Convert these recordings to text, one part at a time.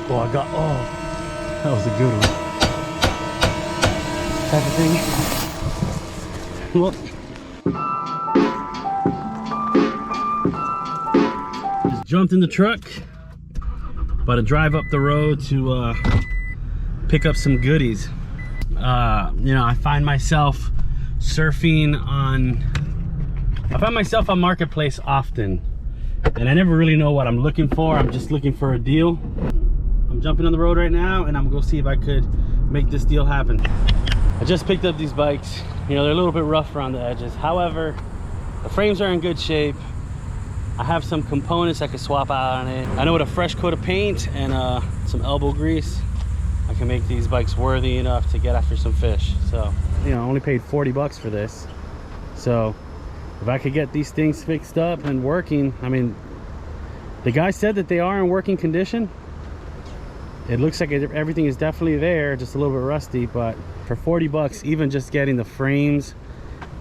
Oh, that was a good one. Type of thing. Whoop. Just jumped in the truck. About to drive up the road to pick up some goodies. You know, I find myself surfing on Marketplace often, and I never really know what I'm looking for. I'm just looking for a deal. I'm jumping on the road right now, and I'm gonna go see if I could make this deal happen. I just picked up these bikes. You know, they're a little bit rough around the edges. However, the frames are in good shape. I have some components I could swap out on it. I know with a fresh coat of paint and some elbow grease, I can make these bikes worthy enough to get after some fish. So, you know, I only paid 40 bucks for this. So if I could get these things fixed up and working, I mean, the guy said that they are in working condition. It looks like everything is definitely there, just a little bit rusty, but for 40 bucks, even just getting the frames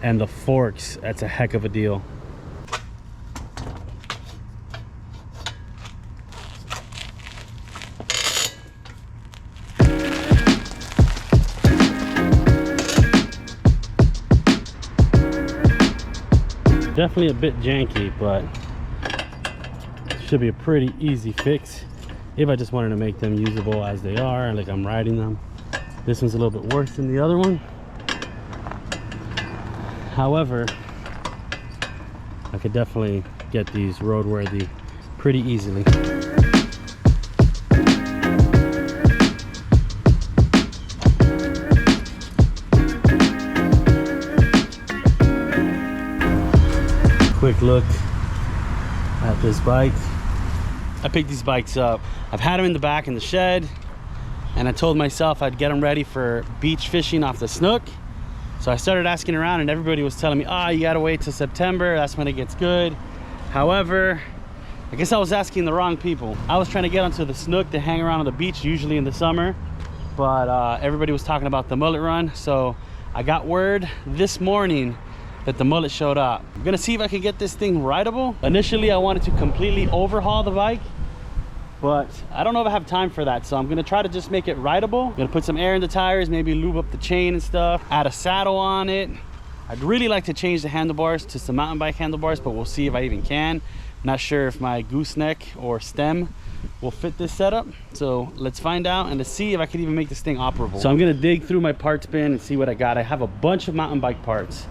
and the forks, that's a heck of a deal. Definitely a bit janky, but should be a pretty easy fix if I just wanted to make them usable as they are, like I'm riding them. This one's a little bit worse than the other one. However, I could definitely get these roadworthy pretty easily. Quick look at this bike. I picked these bikes up. I've had them in the back in the shed, and I told myself I'd get them ready for beach fishing off the Snook. So I started asking around, and everybody was telling me, you gotta wait till September, that's when it gets good. However, I guess I was asking the wrong people. I was trying to get onto the Snook to hang around on the beach, usually in the summer, but everybody was talking about the mullet run. So I got word this morning that the mullet showed up. I'm gonna see if I can get this thing rideable. Initially, I wanted to completely overhaul the bike, but I don't know if I have time for that. So I'm gonna try to just make it rideable. I'm gonna put some air in the tires, maybe lube up the chain and stuff, add a saddle on it. I'd really like to change the handlebars to some mountain bike handlebars, but we'll see if I even can. Not sure if my gooseneck or stem will fit this setup. So let's find out, and let's see if I could even make this thing operable. So I'm gonna dig through my parts bin and see what I got. I have a bunch of mountain bike parts,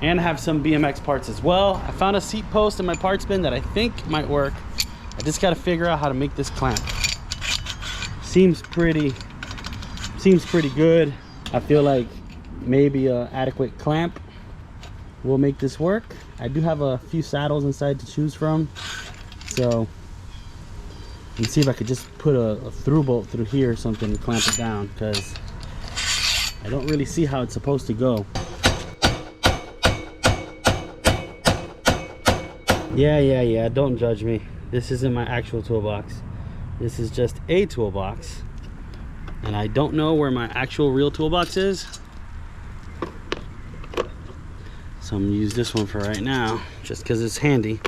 and have some BMX parts as well. I found a seat post in my parts bin that I think might work. I just got to figure out how to make this clamp. Seems pretty good. I feel like maybe an adequate clamp will make this work. I do have a few saddles inside to choose from, so let's see if I could just put a through bolt through here or something and clamp it down, because I don't really see how it's supposed to go. Yeah, don't judge me. This isn't my actual toolbox. This is just a toolbox, and I don't know where my actual real toolbox is. So I'm gonna use this one for right now, just because it's handy.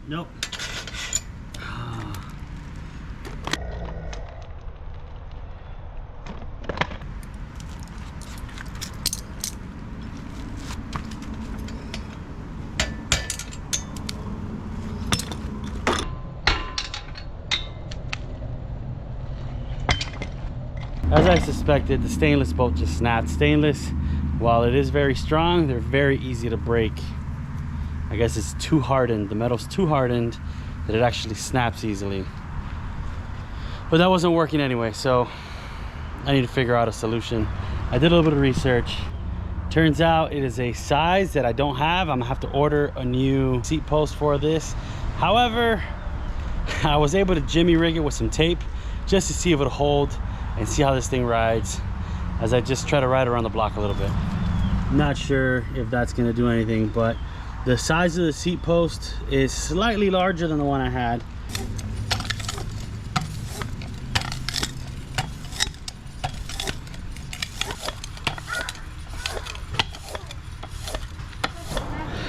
Nope. As I suspected, the stainless bolt just snapped. Stainless, while it is very strong, they're very easy to break. I guess it's too hardened. The metal's too hardened that it actually snaps easily. But that wasn't working anyway, so I need to figure out a solution. I did a little bit of research. Turns out it is a size that I don't have. I'm gonna have to order a new seat post for this. However, I was able to jimmy rig it with some tape just to see if it'll hold and see how this thing rides as I just try to ride around the block a little bit. Not sure if that's gonna do anything, but the size of the seat post is slightly larger than the one I had.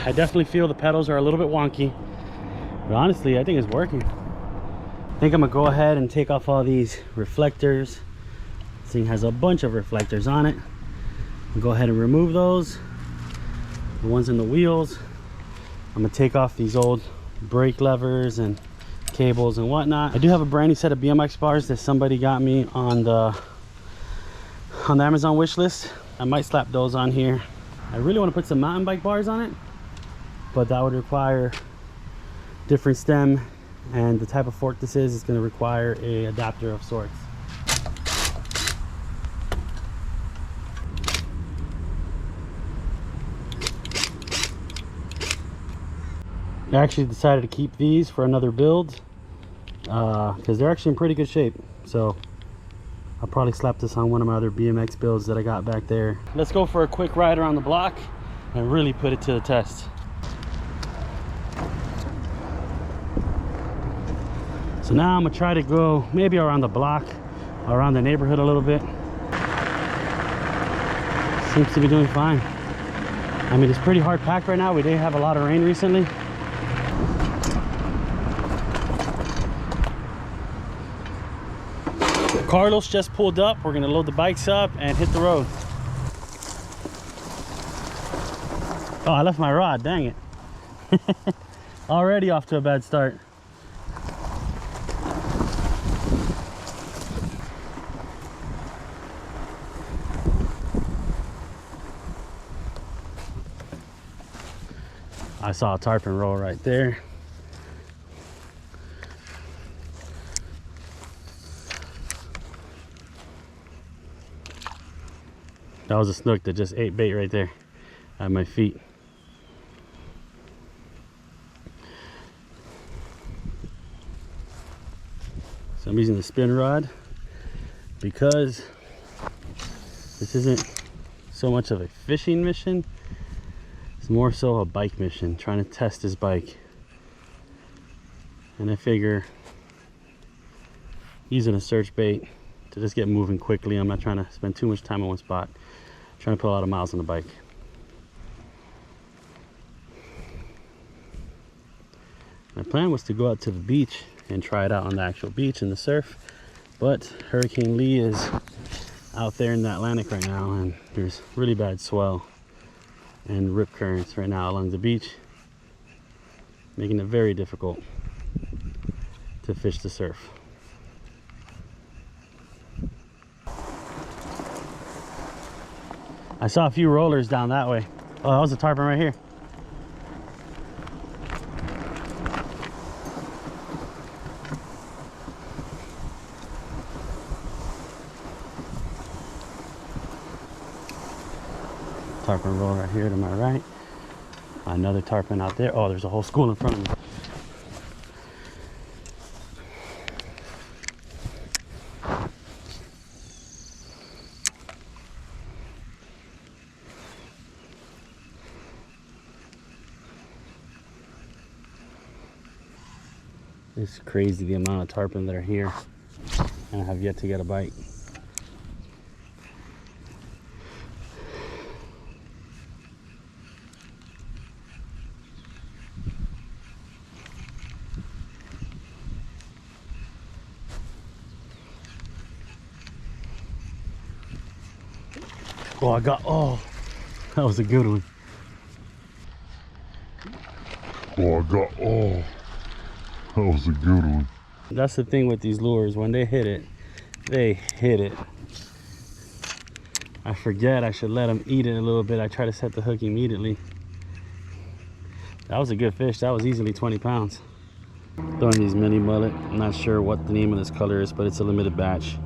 I definitely feel the pedals are a little bit wonky. But honestly, I think it's working. I think I'm gonna go ahead and take off all these reflectors. This thing has a bunch of reflectors on it. I'll go ahead and remove those. The ones in the wheels. I'm gonna take off these old brake levers and cables and whatnot. I do have a brand new set of BMX bars that somebody got me on the Amazon wish list. I might slap those on here. I really want to put some mountain bike bars on it, but that would require different stem, and the type of fork this is going to require a adapter of sorts. I actually decided to keep these for another build because they're actually in pretty good shape. So I'll probably slap this on one of my other BMX builds that I got back there. Let's go for a quick ride around the block and really put it to the test. So now I'm gonna try to go maybe around the block, around the neighborhood a little bit. Seems to be doing fine. I mean, it's pretty hard packed right now. We did have a lot of rain recently. Carlos just pulled up. We're gonna load the bikes up and hit the road. Oh, I left my rod, dang it. Already off to a bad start. I saw a tarpon roll right there. That was a snook that just ate bait right there at my feet. So I'm using the spin rod because this isn't so much of a fishing mission. It's more so a bike mission, trying to test this bike. And I figure using a search bait to just get moving quickly. I'm not trying to spend too much time on one spot. I'm trying to put a lot of miles on the bike. My plan was to go out to the beach and try it out on the actual beach in the surf, but Hurricane Lee is out there in the Atlantic right now, and there's really bad swell and rip currents right now along the beach, making it very difficult to fish the surf. I saw a few rollers down that way. Oh, that was a tarpon right here. Tarpon roll right here to my right. Another tarpon out there. Oh, there's a whole school in front of me. It's crazy the amount of tarpon that are here, and I have yet to get a bite. Oh, I got, oh, that was a good one. Oh, I got, oh, that was a good one. That's the thing with these lures, when they hit it, they hit it. I forget I should let them eat it a little bit. I try to set the hook immediately. That was a good fish. That was easily 20 pounds. Throwing these mini mullet. I'm not sure what the name of this color is, but it's a limited batch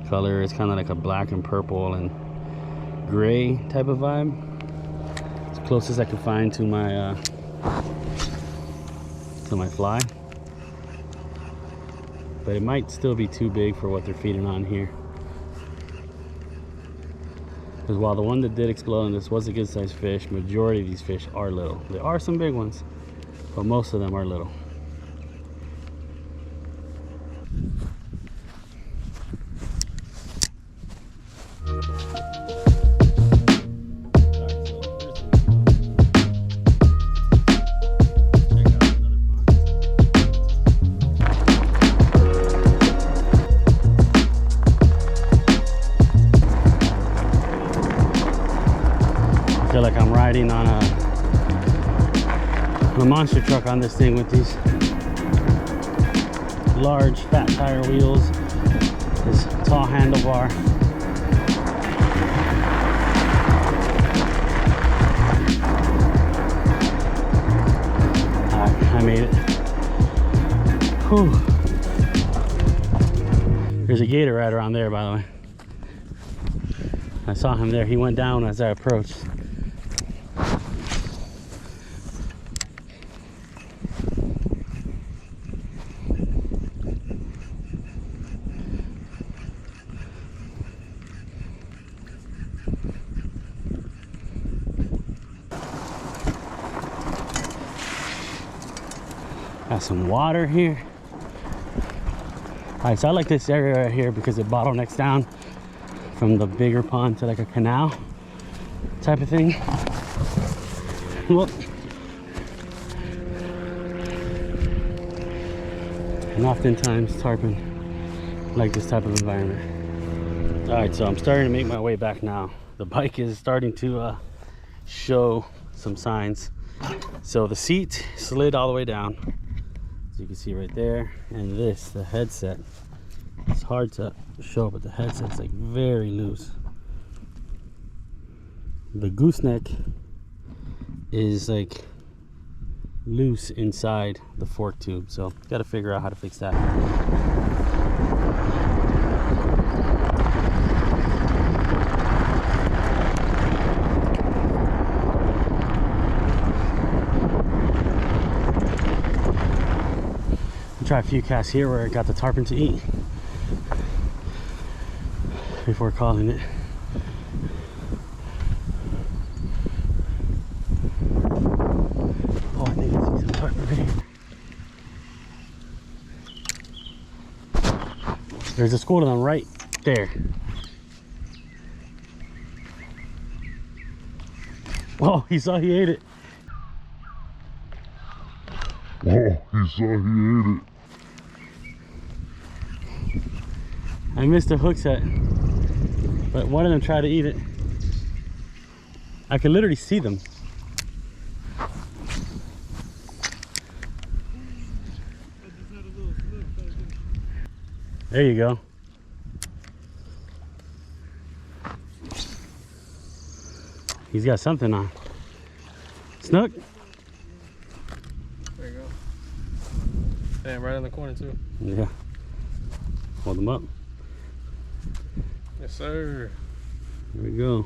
color. It's kind of like a black and purple and gray type of vibe. It's the closest I can find to my fly, but it might still be too big for what they're feeding on here, because while the one that did explode and this was a good sized fish, majority of these fish are little. There are some big ones, but most of them are little. a monster truck on this thing with these large fat tire wheels, this tall handlebar. Alright, I made it. Whew. There's a gator right around there, by the way. I saw him there. He went down as I approached. Got some water here. Alright, so I like this area right here because it bottlenecks down from the bigger pond to like a canal type of thing. Whoop. And oftentimes tarpon like this type of environment. Alright, so I'm starting to make my way back now. The bike is starting to show some signs. So the seat slid all the way down, as you can see right there, and this, the headset, it's hard to show, but the headset's like very loose. The gooseneck is like loose inside the fork tube, so got to figure out how to fix that. Try a few casts here where I got the tarpon to eat before calling it. Oh, I think I see some tarpon right here. There's a school of them right there. Oh, he saw he ate it. Oh, he saw he ate it. I missed a hook set, but one of them tried to eat it. I could literally see them. There you go. He's got something on. Snook? There you go. Damn, right in the corner too. Yeah. Hold them up. Yes, sir. There we go.